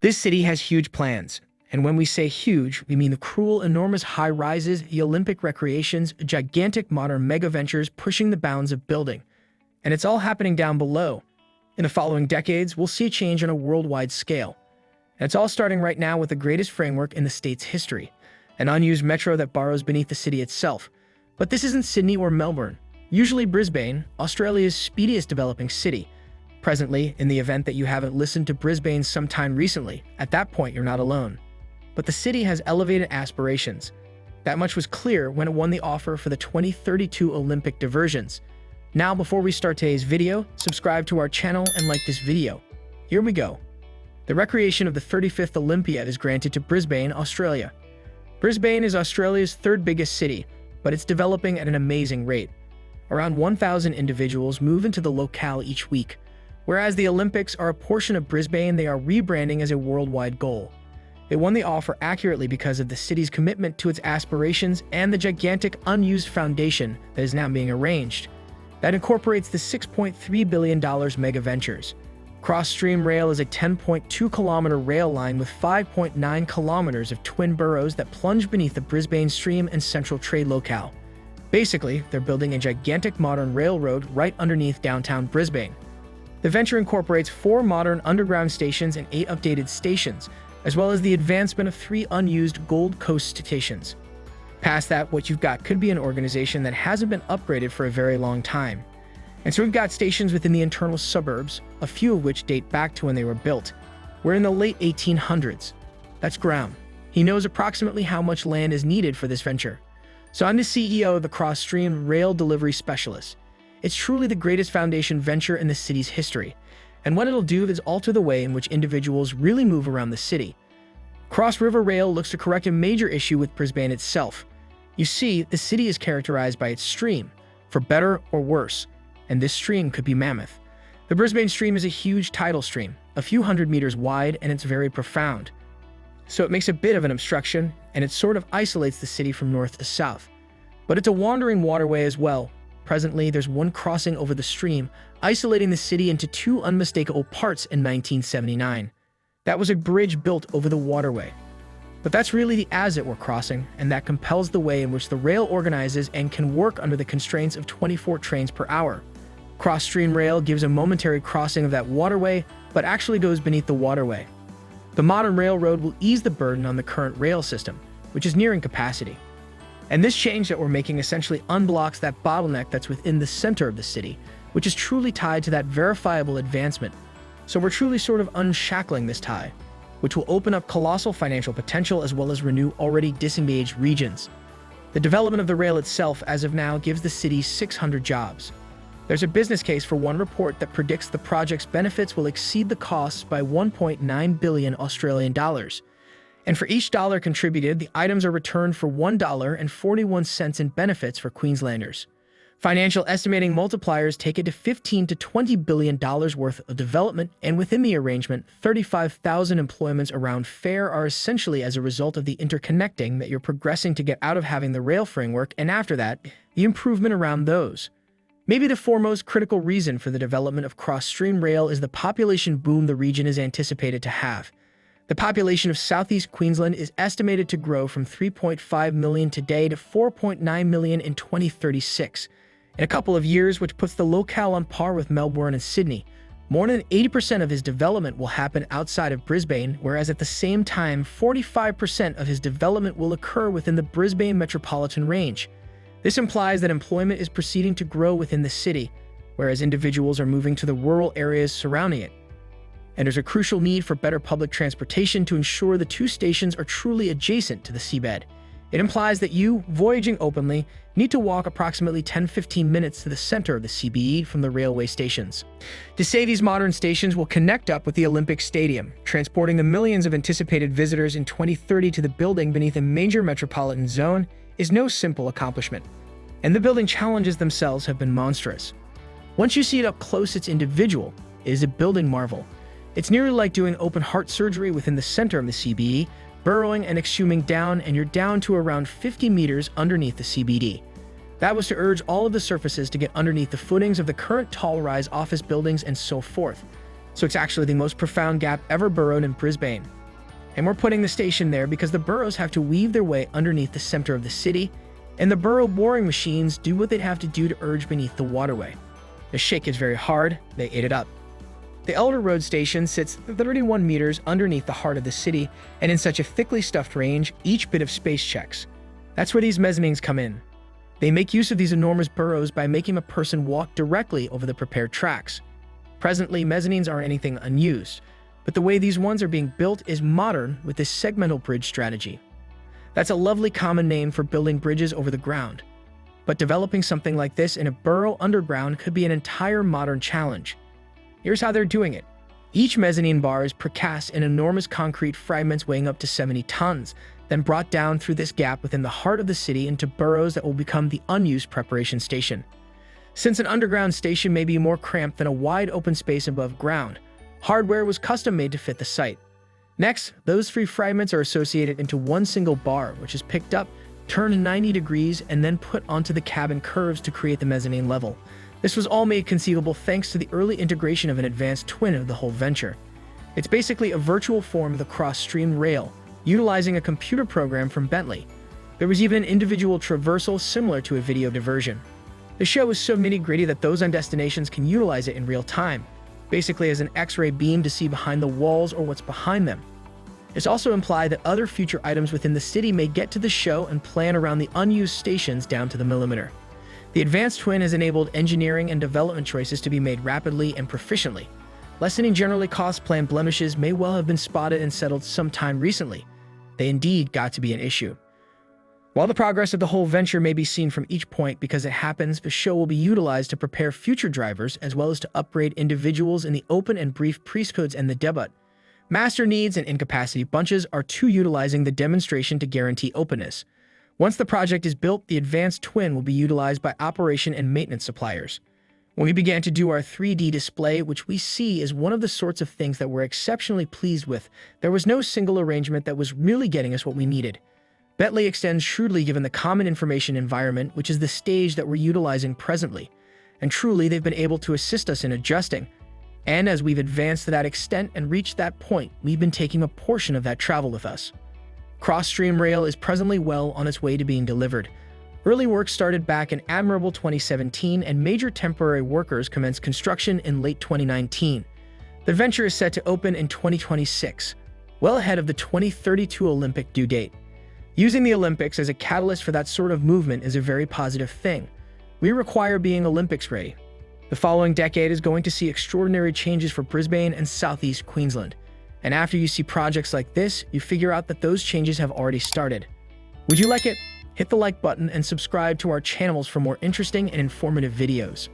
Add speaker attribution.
Speaker 1: This city has huge plans. And when we say huge, we mean the cruel, enormous high-rises, the Olympic recreations, gigantic modern mega-ventures pushing the bounds of building. And it's all happening down below. In the following decades, we'll see a change on a worldwide scale. And it's all starting right now with the greatest framework in the state's history, an unused metro that burrows beneath the city itself. But this isn't Sydney or Melbourne, usually Brisbane, Australia's speediest developing city. Presently, in the event that you haven't listened to Brisbane sometime recently, at that point you're not alone. But the city has elevated aspirations. That much was clear when it won the offer for the 2032 Olympic diversions. Now, before we start today's video, subscribe to our channel and like this video. Here we go. The recreation of the 35th Olympiad is granted to Brisbane, Australia. Brisbane is Australia's third biggest city, but it's developing at an amazing rate. Around 1,000 individuals move into the locale each week. Whereas the Olympics are a portion of Brisbane, they are rebranding as a worldwide goal. They won the offer accurately because of the city's commitment to its aspirations and the gigantic unused foundation that is now being arranged. That incorporates the $6.3 billion mega ventures. Cross-Stream Rail is a 10.2-kilometer rail line with 5.9 kilometers of twin boroughs that plunge beneath the Brisbane Stream and Central Trade locale. Basically, they're building a gigantic modern railroad right underneath downtown Brisbane. The venture incorporates 4 modern underground stations and 8 updated stations, as well as the advancement of 3 unused Gold Coast stations. Past that, what you've got could be an organization that hasn't been upgraded for a very long time. And so we've got stations within the internal suburbs, a few of which date back to when they were built. We're in the late 1800s. That's Graham. He knows approximately how much land is needed for this venture. So I'm the CEO of the Cross-Stream Rail Delivery Specialist. It's truly the greatest foundation venture in the city's history, and what it'll do is alter the way in which individuals really move around the city. Cross River Rail looks to correct a major issue with Brisbane itself. You see, the city is characterized by its stream, for better or worse, and this stream could be mammoth. The Brisbane Stream is a huge tidal stream, a few hundred meters wide, and it's very profound. So it makes a bit of an obstruction, and it sort of isolates the city from north to south. But it's a wandering waterway as well. Presently, there's one crossing over the stream, isolating the city into 2 unmistakable parts in 1979. That was a bridge built over the waterway. But that's really the ASIT we're crossing, and that compels the way in which the rail organizes and can work under the constraints of 24 trains per hour. Cross-Stream Rail gives a momentary crossing of that waterway, but actually goes beneath the waterway. The modern railroad will ease the burden on the current rail system, which is nearing capacity. And this change that we're making essentially unblocks that bottleneck that's within the center of the city, which is truly tied to that verifiable advancement. So we're truly sort of unshackling this tie, which will open up colossal financial potential as well as renew already disengaged regions. The development of the rail itself, as of now, gives the city 600 jobs. There's a business case for one report that predicts the project's benefits will exceed the costs by 1.9 billion Australian dollars. And for each dollar contributed, the items are returned for $1.41 in benefits for Queenslanders. Financial estimating multipliers take it to $15 to $20 billion worth of development, and within the arrangement, 35,000 employments around FAIR are essentially as a result of the interconnecting that you're progressing to get out of having the rail framework, and after that, the improvement around those. Maybe the foremost critical reason for the development of cross-stream rail is the population boom the region is anticipated to have. The population of southeast Queensland is estimated to grow from 3.5 million today to 4.9 million in 2036. In a couple of years, which puts the locale on par with Melbourne and Sydney. More than 80% of his development will happen outside of Brisbane, whereas at the same time, 45% of his development will occur within the Brisbane metropolitan range. This implies that employment is proceeding to grow within the city, whereas individuals are moving to the rural areas surrounding it. And there's a crucial need for better public transportation to ensure the 2 stations are truly adjacent to the seabed. It implies that you, voyaging openly, need to walk approximately 10-15 minutes to the center of the CBE from the railway stations. To say these modern stations will connect up with the Olympic Stadium, transporting the millions of anticipated visitors in 2030 to the building beneath a major metropolitan zone, is no simple accomplishment. And the building challenges themselves have been monstrous. Once you see it up close, it's individual. It is a building marvel. It's nearly like doing open heart surgery within the center of the CBE, burrowing and exhuming down, and you're down to around 50 meters underneath the CBD. That was to urge all of the surfaces to get underneath the footings of the current tall-rise office buildings and so forth. So it's actually the most profound gap ever burrowed in Brisbane. And we're putting the station there because the burrows have to weave their way underneath the center of the city, and the burrow boring machines do what they'd have to do to urge beneath the waterway. The shake is very hard, they ate it up. The Elder Road station sits 31 meters underneath the heart of the city, and in such a thickly stuffed range, each bit of space checks. That's where these mezzanines come in. They make use of these enormous burrows by making a person walk directly over the prepared tracks. Presently, mezzanines aren't anything unused, but the way these ones are being built is modern with this segmental bridge strategy. That's a lovely common name for building bridges over the ground. But developing something like this in a burrow underground could be an entire modern challenge. Here's how they're doing it. Each mezzanine bar is precast in enormous concrete fragments weighing up to 70 tons, then brought down through this gap within the heart of the city into burrows that will become the unused preparation station. Since an underground station may be more cramped than a wide open space above ground, hardware was custom made to fit the site. Next, those three fragments are associated into one single bar, which is picked up, turned 90 degrees, and then put onto the cabin curves to create the mezzanine level. This was all made conceivable thanks to the early integration of an advanced twin of the whole venture. It's basically a virtual form of the cross-stream rail, utilizing a computer program from Bentley. There was even an individual traversal similar to a video diversion. The show is so nitty-gritty that those on destinations can utilize it in real time, basically as an X-ray beam to see behind the walls or what's behind them. It's also implied that other future items within the city may get to the show and plan around the unused stations down to the millimeter. The advanced twin has enabled engineering and development choices to be made rapidly and proficiently. Lessening generally cost plan blemishes may well have been spotted and settled sometime recently. They indeed got to be an issue. While the progress of the whole venture may be seen from each point because it happens, the show will be utilized to prepare future drivers as well as to upgrade individuals in the open and brief priesthoods and the debut. Master needs and incapacity bunches are too utilizing the demonstration to guarantee openness. Once the project is built, the advanced twin will be utilized by operation and maintenance suppliers. When we began to do our 3D display, which we see is one of the sorts of things that we're exceptionally pleased with, there was no single arrangement that was really getting us what we needed. Bentley extends shrewdly given the common information environment, which is the stage that we're utilizing presently. And truly, they've been able to assist us in adjusting. And as we've advanced to that extent and reached that point, we've been taking a portion of that travel with us. Cross-stream rail is presently well on its way to being delivered. Early work started back in admirable 2017, and major temporary workers commenced construction in late 2019. The venture is set to open in 2026, well ahead of the 2032 Olympic due date. Using the Olympics as a catalyst for that sort of movement is a very positive thing. We require being Olympics ready. The following decade is going to see extraordinary changes for Brisbane and southeast Queensland. And after you see projects like this, you figure out that those changes have already started. Would you like it? Hit the like button and subscribe to our channels for more interesting and informative videos.